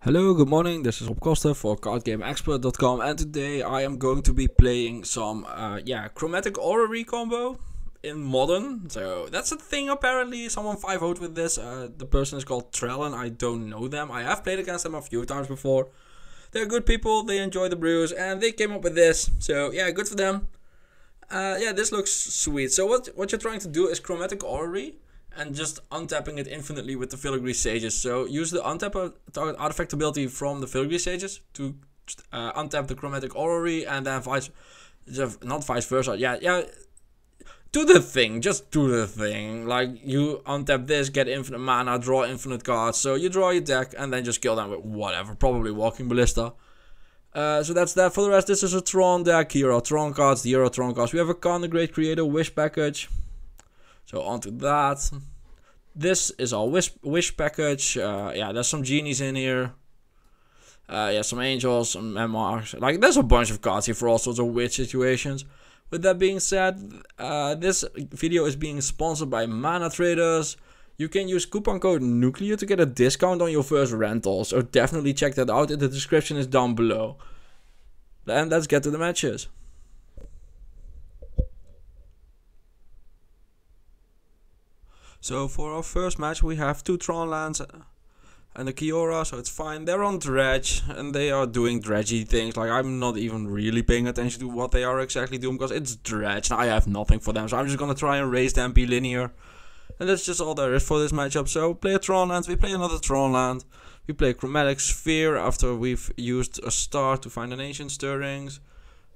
Hello, good morning, this is Rob Koster for cardgameexpert.com, and today I am going to be playing some chromatic orrery combo in modern. So that's a thing apparently, someone 5-0'd with this. The person is called Tronlands. I don't know them. I have played against them a few times before. They're good people, they enjoy the brews, and they came up with this. So yeah, good for them. This looks sweet. So what you're trying to do is chromatic orrery and just untapping it infinitely with the filigree sages. So use the untap target artifact ability from the filigree sages to untap the chromatic orrery, and then not vice versa. Do the thing, just do the thing. Like, you untap this, get infinite mana, draw infinite cards. So you draw your deck and then just kill them with whatever, probably Walking Ballista. So that's that. For the rest, this is a Tron deck. Here are Tron cards, here are Tron cards. We have a Khan the Great Creator Wish package. So onto that. This is our wish package. There's some genies in here. Some angels, some memoirs. Like, there's a bunch of cards here for all sorts of weird situations. With that being said, this video is being sponsored by MANATRADERS. You can use coupon code Nuclear to get a discount on your first rental. So definitely check that out. The description is down below. And let's get to the matches. So for our first match we have two Tronlands and a Kiora, so it's fine. They're on Dredge and they are doing dredgy things. Like, I'm not even really paying attention to what they are exactly doing because it's Dredge and I have nothing for them. So I'm just gonna try and raise them, be linear. And that's just all there is for this matchup. So play a Tronland, we play another Tronland. We play Chromatic Sphere after we've used a star to find an Ancient Stirrings.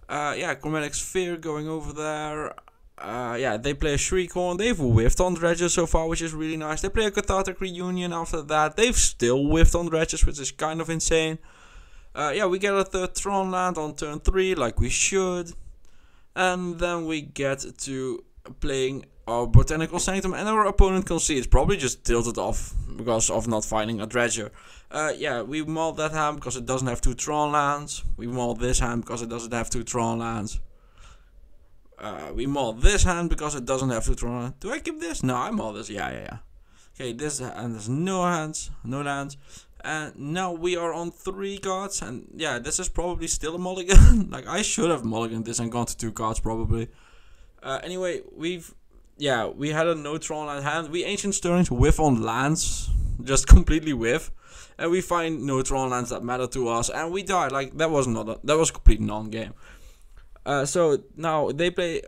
Chromatic Sphere going over there. They play a Shriekhorn. They've whiffed on Dredges so far, which is really nice. They play a Cathartic Reunion after that. They've still whiffed on Dredges, which is kind of insane. We get a third Tronland on turn 3, like we should. And then we get to playing our Botanical Sanctum, and our opponent concedes. Probably just tilted off because of not finding a Dredger. We mauled that hand because it doesn't have two Tronlands. We mauled this hand because it doesn't have two Tronlands. We mauled this hand because it doesn't have two Tronlands. Do I keep this? No, I mauled this. Yeah. Okay, this hand has no lands. And now we are on 3 cards. And yeah, this is probably still a mulligan. Like, I should have mulliganed this and gone to 2 cards probably. Anyway, we had a no Tronland hand. We Ancient Stirrings, whiff on lands. Just completely whiff. And we find no Tronlands that matter to us. And we die. Like, that was complete non-game. So now they play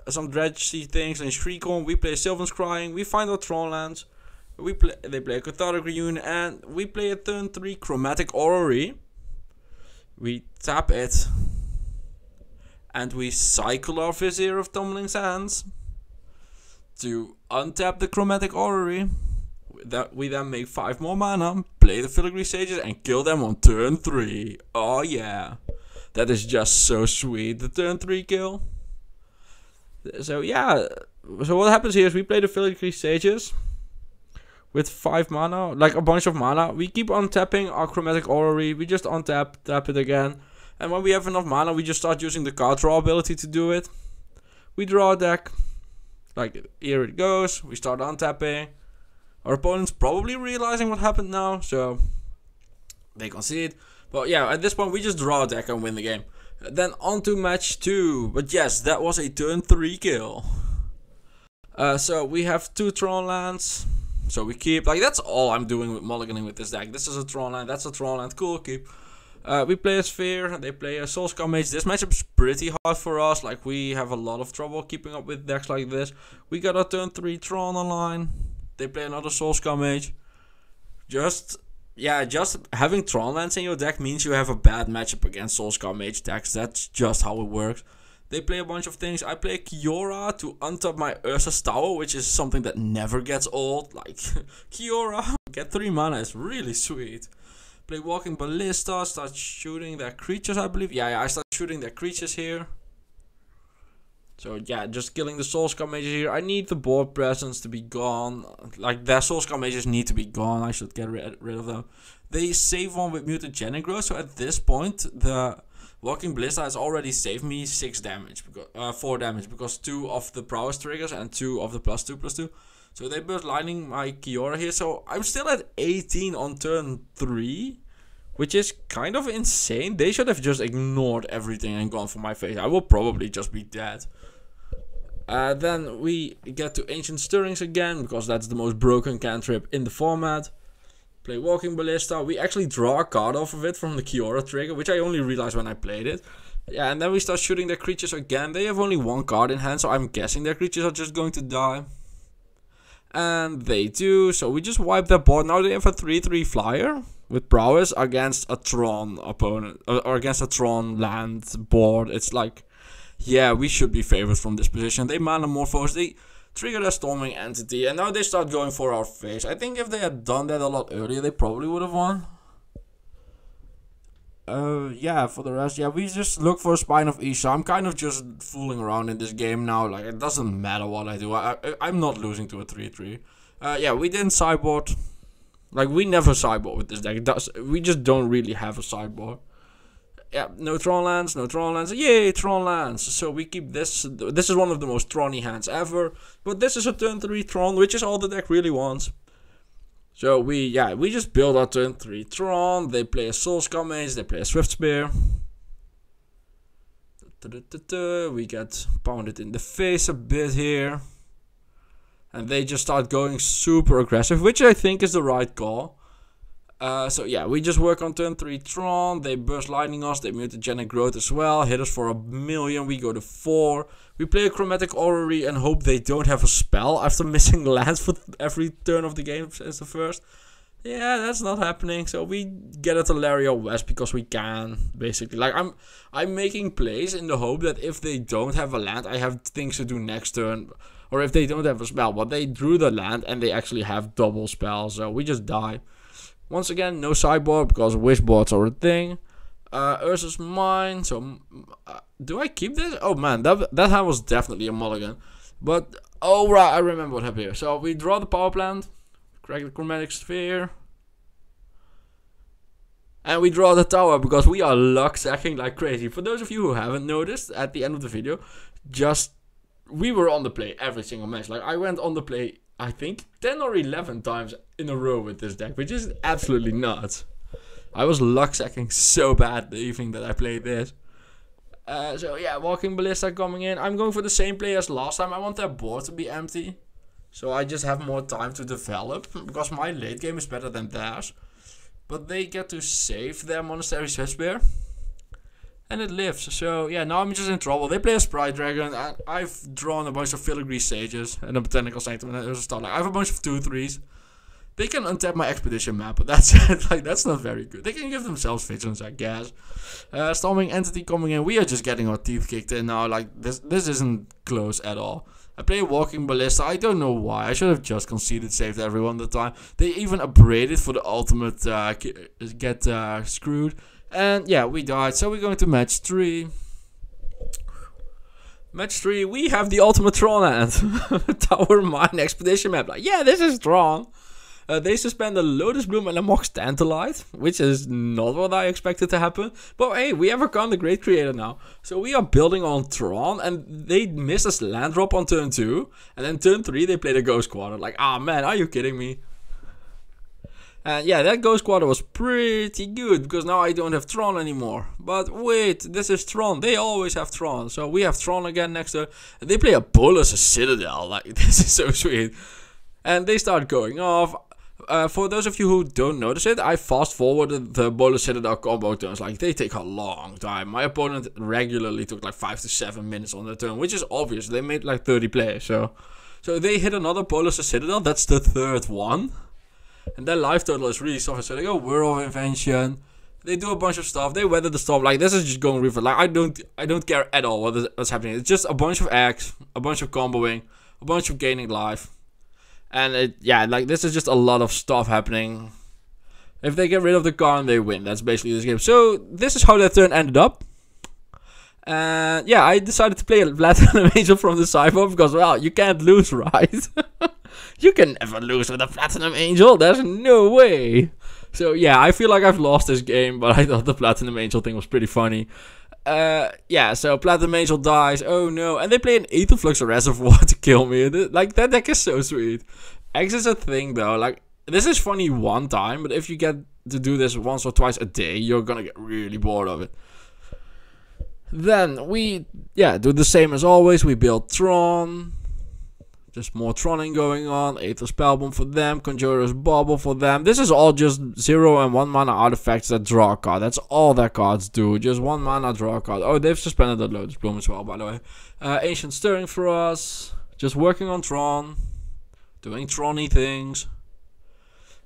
some dredgy things and Shriekhorn. We play Sylvan's Crying. We find our Tronlands. They play a Cathartic Reunion, and we play a turn 3 Chromatic Orrery. We tap it, and we cycle our Vizier of Tumbling Sands to untap the Chromatic Orrery. We then make 5 more mana, play the Filigree Sages, and kill them on turn 3. Oh yeah. That is just so sweet, the turn 3 kill. So what happens here is we play the Filigree Sages with 5 mana, like a bunch of mana. We keep untapping our Chromatic Orrery, we just untap, tap it again. And when we have enough mana, we just start using the card draw ability to do it. We draw a deck, like here it goes, we start untapping. Our opponent's probably realizing what happened now, so they concede. But yeah, at this point we just draw a deck and win the game. Then on to match 2. But yes, that was a turn 3 kill. So we have 2 Tronlands. So we keep, like, that's all I'm doing with mulliganing with this deck. This is a Tronland, that's a Tronland, cool, keep. We play a Sphere, they play a Soulscar Mage. This matchup is pretty hard for us. Like, we have a lot of trouble keeping up with decks like this. We got a turn 3 Tron online. They play another Soulscar Mage. Just having Tronlands in your deck means you have a bad matchup against Soulscar Mage decks. That's just how it works. They play a bunch of things. I play Kiora to untap my Ursa's Tower, which is something that never gets old. Like, Kiora, get 3 mana, it's really sweet. Play Walking Ballista, start shooting their creatures, I believe. I start shooting their creatures here. So yeah, just killing the Soulscar Mages here. I need the board presence to be gone. Like, their Soulscar Mages need to be gone. I should get rid of them. They save one with Mutagenic Growth. So at this point, the Walking Ballista has already saved me 6 damage. 4 damage. Because 2 of the prowess triggers and 2 of the +2/+2. So they burst lining my Kiora here. So I'm still at 18 on turn 3. which is kind of insane. They should have just ignored everything and gone for my face. I will probably just be dead. Then we get to Ancient Stirrings again, because that's the most broken cantrip in the format. Play Walking Ballista. We actually draw a card off of it from the Kiora trigger, which I only realized when I played it. Yeah, and then we start shooting their creatures again. They have only one card in hand, so I'm guessing their creatures are just going to die. And they do, so we just wipe their board. Now they have a 3/3 flyer with prowess against a Tron opponent, or against a Tron land board. It's like, yeah, we should be favored from this position. They Manamorphose, they trigger their Storming Entity, and now they start going for our face. I think if they had done that a lot earlier, they probably would have won. Yeah, for the rest, yeah, we just look for a Spine of Isha. I'm kind of just fooling around in this game now. Like, it doesn't matter what I do. I'm not losing to a 3/3. Yeah, we didn't sideboard. Like, we never sideboard with this deck. We just don't really have a sideboard. Yeah, no Tronlands, no Tronlands. Yay, Tronlands. So we keep this. This is one of the most Tron-y hands ever. But this is a turn 3 Tron, which is all the deck really wants. So we just build our turn 3 Tron. They play a Soul Scumage, they play a Swift Spear. We get pounded in the face a bit here. And they just start going super aggressive, which I think is the right call. So yeah, we just work on turn 3 Tron. They burst lightning us, they mutagenic growth as well. Hit us for 1,000,000, we go to 4. We play a Chromatic Orrery and hope they don't have a spell after missing lands for every turn of the game since the first. Yeah, that's not happening. So we get a Teleria West because we can, basically. Like, I'm making plays in the hope that if they don't have a land, I have things to do next turn. Or if they don't have a spell, but they drew the land and they actually have double spells. So we just die. Once again, no sideboard because wish boards are a thing. Urza's mine. So, do I keep this? Oh man, that hand was definitely a mulligan. But, oh right, I remember what happened here. So, we draw the power plant. Crack the Chromatic Sphere. And we draw the tower because we are luck sacking like crazy. For those of you who haven't noticed, at the end of the video, we were on the play every single match. Like, I went on the play, I think 10 or 11 times in a row with this deck, which is absolutely nuts. I was luck sacking so bad the evening that I played this. So yeah, Walking Ballista coming in. I'm going for the same play as last time. I want their board to be empty, so I just have more time to develop, because my late game is better than theirs. But they get to save their Monastery Swiftspear, and it lives. So yeah, now I'm just in trouble. They play a Sprite Dragon, and I've drawn a bunch of Filigree Sages and a Botanical Sanctum and a Starlight. I have a bunch of 2/3s. They can untap my Expedition map, but that's it. Like, that's not very good. They can give themselves Vigilance, I guess. Storming Entity coming in. We are just getting our teeth kicked in now. Like, this isn't close at all. I play Walking Ballista. I don't know why. I should have just conceded, saved everyone the time. They even upgraded for the ultimate get screwed. And yeah, we died. So we're going to match 3. Match 3, we have the ultimate Tronland. Tower Mine Expedition map. Like, yeah, this is strong. They suspend a Lotus Bloom and a Mox Tantalite, which is not what I expected to happen. But hey, we have a Khan the Great Creator now. So we are building on Tron, and they missed us land drop on turn 2. And then turn 3, they played a Ghost Quarter. Like, ah man, are you kidding me? And yeah, that Ghost Quarter was pretty good, because now I don't have Tron anymore. But wait, this is Tron. They always have Tron. So we have Tron again next to... They play a Bolas, a Citadel. Like, this is so sweet. And they start going off. For those of you who don't notice it, I fast forwarded the Bolas Citadel combo turns. Like, they take a long time. My opponent regularly took like 5 to 7 minutes on the turn, which is obvious. They made like 30 plays. So they hit another Bolas Citadel. That's the 3rd one. And their life total is really soft. So they go Whirl of Invention. They do a bunch of stuff. They weather the storm. Like, this is just going river. Like, I don't care at all what's happening. It's just a bunch of X, a bunch of comboing, a bunch of gaining life. And yeah, like, this is just a lot of stuff happening. If they get rid of the Khan, they win. That's basically this game. So this is how that turn ended up. And yeah, I decided to play a Platinum Angel from the sideboard because, well, you can't lose, right? You can never lose with a Platinum Angel. There's no way. So yeah, I feel like I've lost this game, but I thought the Platinum Angel thing was pretty funny. Yeah, so Platinum Angel dies. Oh no. And they play an Aetherflux Reservoir to kill me. Like, that deck is so sweet. X is a thing though. Like, this is funny one time, but if you get to do this once or twice a day, you're gonna get really bored of it. Then we, do the same as always. We build Tron. Just more Troning going on. Aether Spellbomb for them. Conjurer's Bubble for them. This is all just 0 and 1 mana artifacts that draw a card. That's all their cards do. Just 1 mana, draw a card. Oh, they've suspended the Lotus Bloom as well, by the way. Ancient Stirring for us. Just working on Tron. Doing Tron-y things.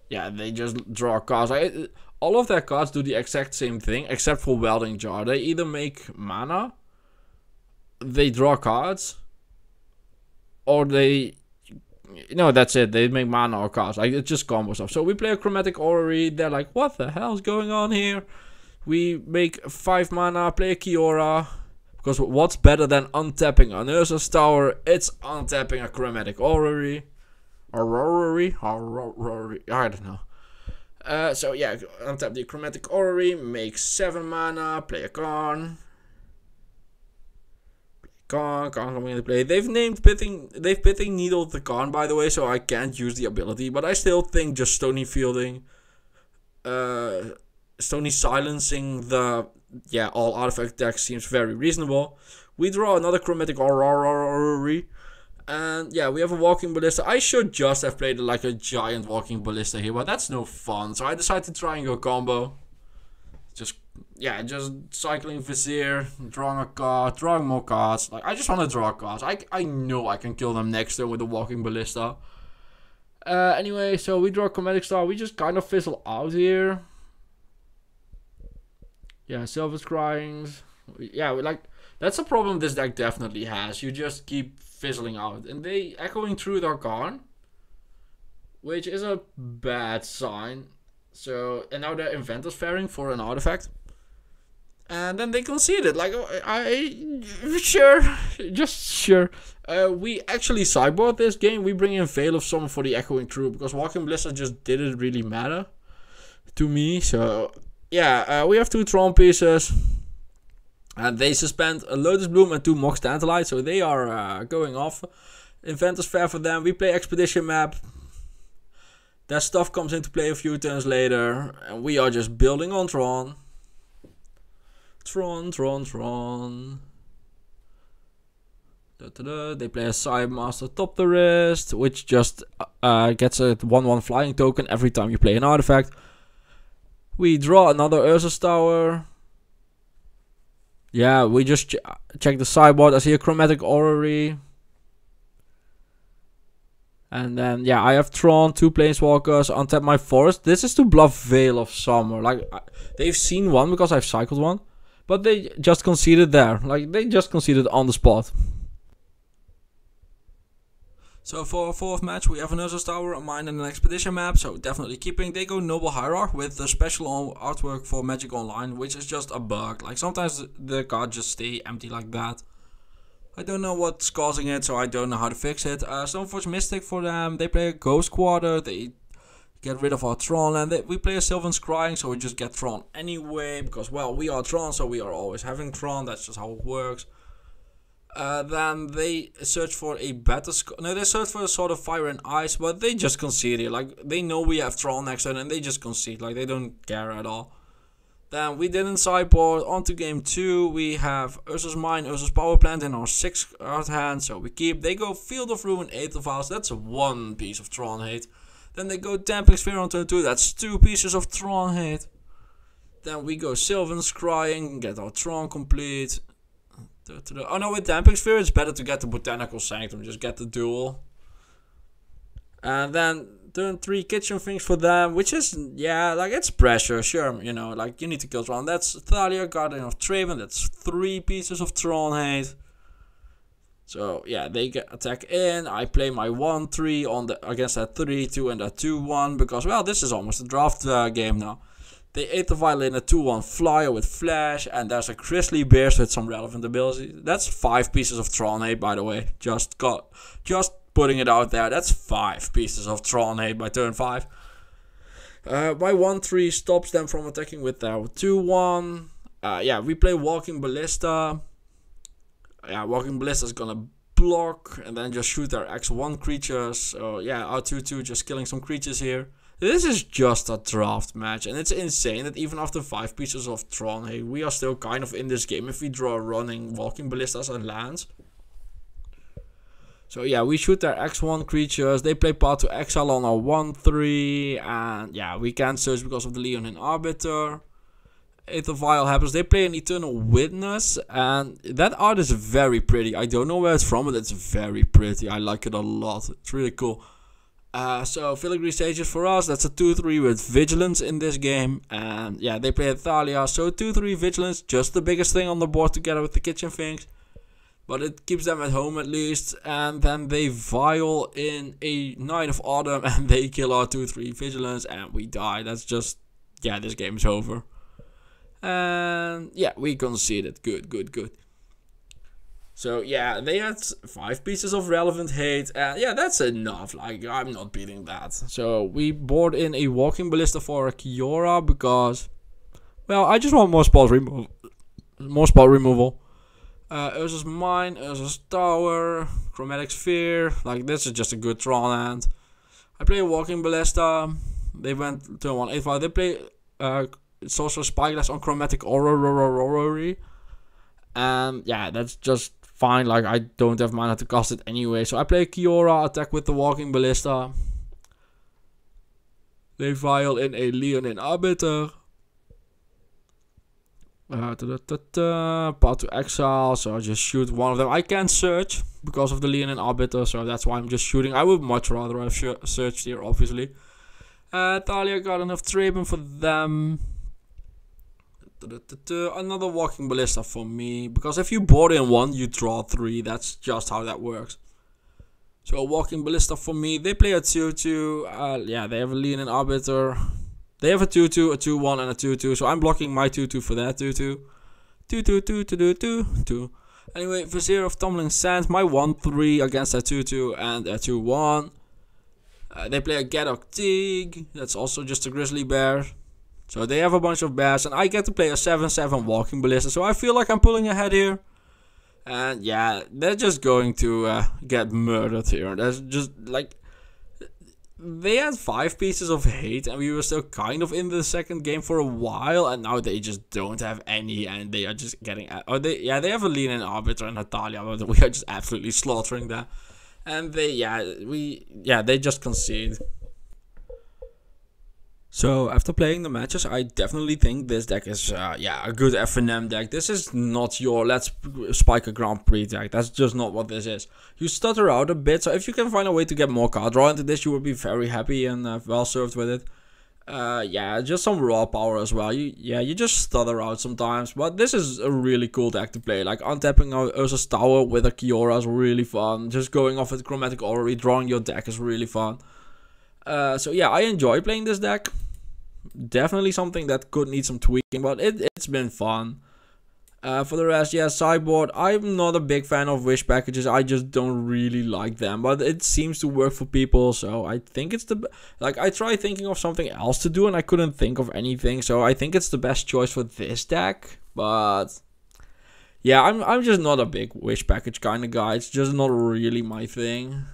Yeah, they just draw cards. All of their cards do the exact same thing, except for Welding Jar. They either make mana, they draw cards, or they... No, that's it. They make mana or cards. Like, it's just combo stuff. So we play a Chromatic Orrery. They're like, what the hell is going on here? We make 5 mana, play a Kiora. Because what's better than untapping an Urza's Tower? It's untapping a Chromatic Orrery. Orrery? I don't know. So yeah, untap the Chromatic Orrery, make 7 mana, play a Karn. Karn coming into play. They've Pithing Needled the Karn, by the way, so I can't use the ability, but I still think just Stony Fielding, Stony Silencing the all artifact deck seems very reasonable. We draw another Chromatic Orrery. And yeah, we have a Walking Ballista. I should just have played like a giant Walking Ballista here, but that's no fun. So I decided to try and go combo. Just cycling Vizier, drawing a card, drawing more cards. Like, I just want to draw cards. I know I can kill them next turn with the Walking Ballista. Anyway, so we draw Chromatic Star. We just kind of fizzle out here. Yeah, Silver Scryings. Yeah, that's a problem this deck definitely has. You just keep fizzling out, and they echoing through their Karn, which is a bad sign. So, and now they're Inventor's Fairing for an artifact, and then they conceded. Like, sure. We actually sideboard this game. We bring in Veil of Summer for the echoing through because Walking Ballista just didn't really matter to me. So yeah, we have 2 Tron pieces. And they suspend a Lotus Bloom and 2 Mox Tantalite, so they are going off. Inventor's Fair for them. We play Expedition Map. That stuff comes into play a few turns later. And we are just building on Tron. Tron. They play a Sidemaster Top the Wrist, which just gets a 1/1 flying token every time you play an artifact. We draw another Urza's Tower. Yeah, we just check the sideboard. I see a Chromatic Orrery. And then, yeah, I have Tron, 2 Planeswalkers, untap my Forest. This is to bluff Veil of Summer. Like, they've seen one because I've cycled one. But they just conceded there. Like, they just conceded on the spot. So for our 4th match, we have an Urza's Tower, a Mine, and an Expedition Map. So definitely keeping. They go Noble Hierarch with the special artwork for Magic Online, which is just a bug. Like, sometimes the cards just stay empty like that. I don't know what's causing it, so I don't know how to fix it. Stoneforge Mystic for them. They play a Ghost Quarter. They get rid of our Tronland. We play a Sylvan Scrying, so we just get Tron anyway. Because, well, we are Tron, so we are always having Tron. That's just how it works. Then they search for a better no, they search for a sort of Fire and Ice, but they just concede here. Like, they know we have Tron next turn, and they just concede. Like, they don't care at all. Then we didn't sideboard. On to game 2. We have Urza's Mine, Urza's Power Plant in our 6th card hand, so we keep. They go Field of Ruin, Aether Vials. That's 1 piece of Tron hate. Then they go Damping Sphere on turn 2. That's 2 pieces of Tron hate. Then we go Sylvan Scrying, get our Tron complete. Oh no, with Damping Sphere it's better to get the Botanical Sanctum, just get the duel. And then turn 3 Kitchen Things for them, which is, yeah, like, it's pressure, sure, you know, like, you need to kill Tron. That's Thalia, Guardian of Traven, that's 3 pieces of Tron hate. So yeah, they get attack in. I play my 1/3 on against that 3/2 and that 2/1 because, well, this is almost a draft game now. They Aether Vial in a 2/1 flyer with flash, and there's a Grizzly Bears with some relevant ability. That's 5 pieces of Tron hate, by the way. Just putting it out there. That's 5 pieces of Tron hate by turn 5. My 1/3 stops them from attacking with their 2/1. Yeah, we play Walking Ballista. Yeah, Walking Ballista is gonna block and then just shoot their X1 creatures. So yeah, our 2/2 just killing some creatures here. This is just a draft match, and it's insane that even after 5 pieces of Tron, hey, we are still kind of in this game if we draw running Walking Ballistas and lands. So yeah, we shoot their X1 creatures, they play Path to Exile on our 1-3, and yeah, we can't search because of the Leonin Arbiter. Aether Vial happens, they play an Eternal Witness, and that art is very pretty. I don't know where it's from, but it's very pretty. I like it a lot, it's really cool. So Filigree Sages for us, that's a 2-3 with Vigilance in this game. And yeah, they play Thalia, so 2-3 Vigilance, just the biggest thing on the board together with the Kitchen Finks. But it keeps them at home at least. And then they Vial in a Night of Autumn and they kill our 2-3 Vigilance and we die. That's just, yeah, this game is over. And yeah, we conceded, good. So yeah, they had 5 pieces of relevant hate, and yeah, that's enough. Like, I'm not beating that. So we board in a Walking Ballista for a Kiora because, well, I just want more spot removal. Urza's Mine, Urza's Tower, Chromatic Sphere. Like, this is just a good Tronland. I play a Walking Ballista. They went turn 1 8-5. They play Sorcerer Spyglass on Chromatic Orrery. And yeah, that's just fine. Like, I don't have mana to cast it anyway. So I play Kiora, attack with the Walking Ballista. They Vial in a Leonin Arbiter. Path to Exile, so I just shoot one of them. I can't search because of the Leonin Arbiter, so that's why I'm just shooting. I would much rather have searched here, obviously. Thalia got enough Traben for them. Another Walking Ballista for me, because if you board in 1, you draw 3. That's just how that works. So a Walking Ballista for me. They play a 2-2. Yeah, they have a Leonin Arbiter. They have a 2-2, a 2-1, and a 2-2. So I'm blocking my 2-2 for that 2-2. 2-2. Anyway, Vizier of Tumbling Sands. My 1-3 against a 2-2 and a 2-1. They play a Gadok Teague. That's also just a Grizzly Bear. So they have a bunch of bears, and I get to play a 7-7 Walking Ballista. So I feel like I'm pulling ahead here. And yeah, they're just going to get murdered here. That's just like, they had 5 pieces of hate, and we were still kind of in the second game for a while, and now they just don't have any, and they are just getting. They have a Leonin Arbiter and Natalia, but we are just absolutely slaughtering them. And they just concede. So after playing the matches, I definitely think this deck is a good FNM deck. This is not your let's spike a Grand Prix deck. That's just not what this is. You stutter out a bit, so if you can find a way to get more card draw into this, you will be very happy and well served with it. Just some raw power as well. You just stutter out sometimes, but this is a really cool deck to play. Like untapping Urza's Tower with a Kiora is really fun. Just going off with Chromatic Orrery, drawing your deck is really fun. So yeah, I enjoy playing this deck. Definitely something that could need some tweaking, but it's been fun. For the rest, yeah, sideboard. I'm not a big fan of wish packages. I just don't really like them, but it seems to work for people. So I think it's I tried thinking of something else to do and I couldn't think of anything. So I think it's the best choice for this deck. But yeah, I'm just not a big wish package kind of guy. It's just not really my thing.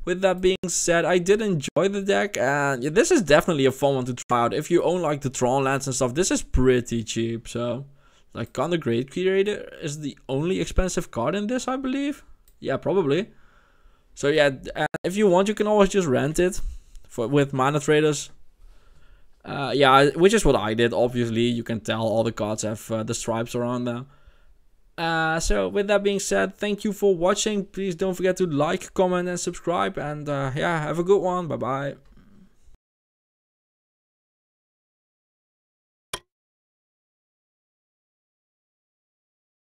With that being said, I did enjoy the deck, and yeah, this is definitely a fun one to try out. If you own like the Tronlands and stuff, this is pretty cheap. So, like, Khan the Great Creator is the only expensive card in this, I believe. Yeah, probably. So yeah, if you want, you can always just rent it with MANATRADERS. Which is what I did. Obviously, you can tell all the cards have the stripes around them. So with that being said, thank you for watching. Please don't forget to like, comment and subscribe, and have a good one. Bye bye.